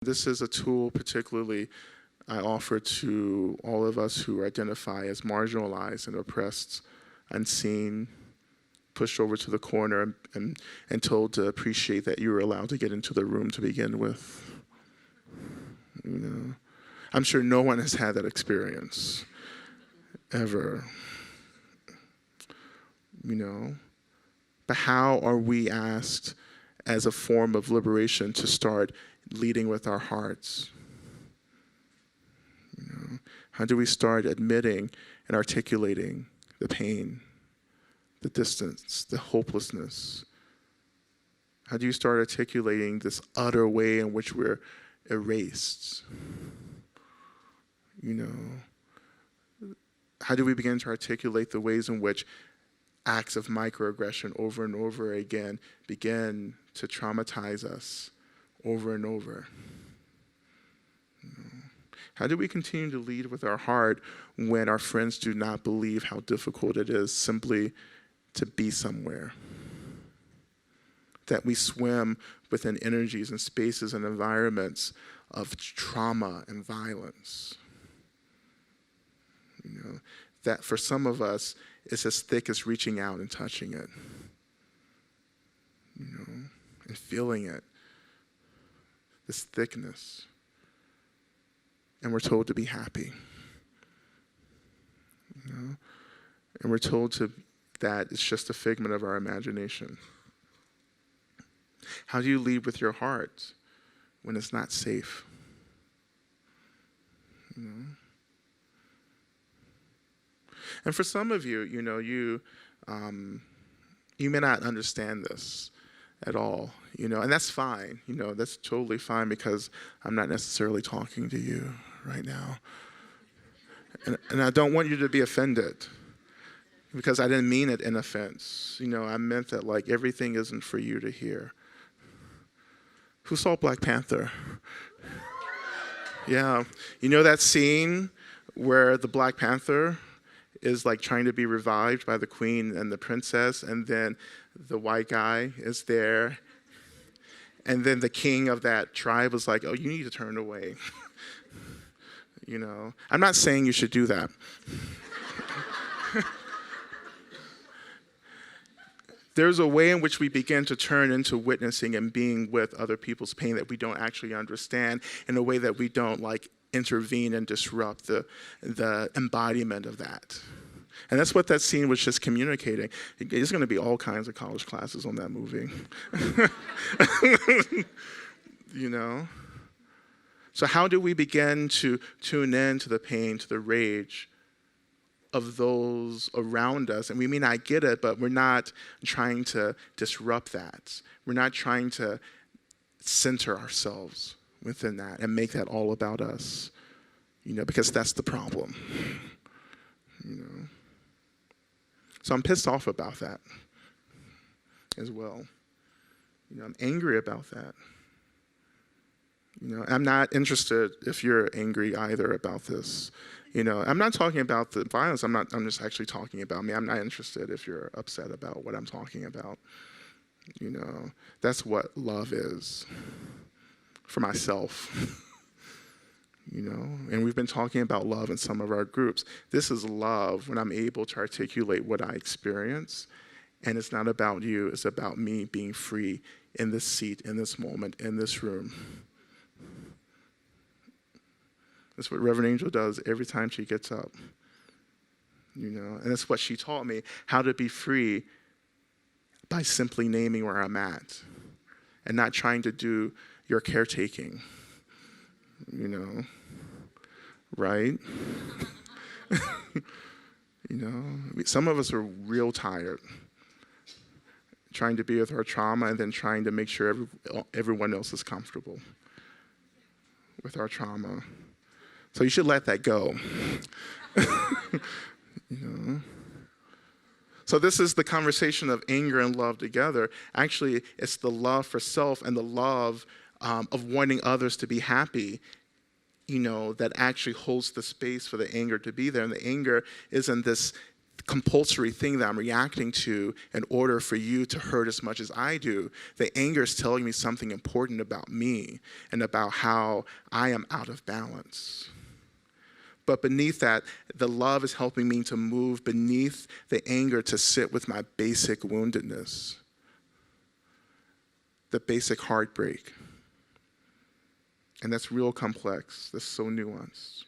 This is a tool particularly I offer to all of us who identify as marginalized and oppressed, unseen, pushed over to the corner and told to appreciate that you were allowed to get into the room to begin with. You know, I'm sure no one has had that experience ever. You know, but how are we asked as a form of liberation to start leading with our hearts? You know, how do we start admitting and articulating the pain, the distance, the hopelessness? How do you start articulating this utter way in which we're erased? You know, how do we begin to articulate the ways in which acts of microaggression over and over again begin to traumatize us over and over? You know, how do we continue to lead with our heart when our friends do not believe how difficult it is simply to be somewhere? That we swim within energies and spaces and environments of trauma and violence. You know, that for some of us, it's as thick as reaching out and touching it. You know, and feeling it. This thickness. And we're told to be happy. You know? And we're told that it's just a figment of our imagination. How do you lead with your heart when it's not safe? You know? And for some of you, you know, you may not understand this at all, you know, and that's fine. You know, that's totally fine because I'm not necessarily talking to you right now. And I don't want you to be offended because I didn't mean it in offense. You know, I meant that like everything isn't for you to hear. Who saw Black Panther? Yeah. You know that scene where the Black Panther is like trying to be revived by the queen and the princess, and then the white guy is there, and then the king of that tribe was like, oh, you need to turn away. You know, I'm not saying you should do that. There's a way in which we begin to turn into witnessing and being with other people's pain that we don't actually understand, in a way that we don't like intervene and disrupt the embodiment of that. And that's what that scene was just communicating. There's going to be all kinds of college classes on that movie. You know? So how do we begin to tune in to the pain, to the rage of those around us? And we may not get it, but we're not trying to disrupt that. We're not trying to center ourselves within that and make that all about us, you know, because that's the problem, you know. So I'm pissed off about that as well. You know, I'm angry about that. You know, I'm not interested if you're angry either about this. You know, I'm not talking about the violence. I'm just actually talking about me. I'm not interested if you're upset about what I'm talking about. You know, that's what love is. For myself, you know, and we've been talking about love in some of our groups. This is love when I'm able to articulate what I experience, and it's not about you, it's about me being free in this seat, in this moment, in this room. That's what Reverend Angel does every time she gets up, you know, and that's what she taught me, how to be free by simply naming where I'm at and not trying to do your caretaking, you know, right? You know, some of us are real tired, trying to be with our trauma and then trying to make sure everyone else is comfortable with our trauma. So you should let that go. You know? So this is the conversation of anger and love together. Actually, it's the love for self and the love of wanting others to be happy, you know, that actually holds the space for the anger to be there. And the anger isn't this compulsory thing that I'm reacting to in order for you to hurt as much as I do. The anger is telling me something important about me and about how I am out of balance. But beneath that, the love is helping me to move beneath the anger to sit with my basic woundedness, the basic heartbreak. And that's real complex. That's so nuanced.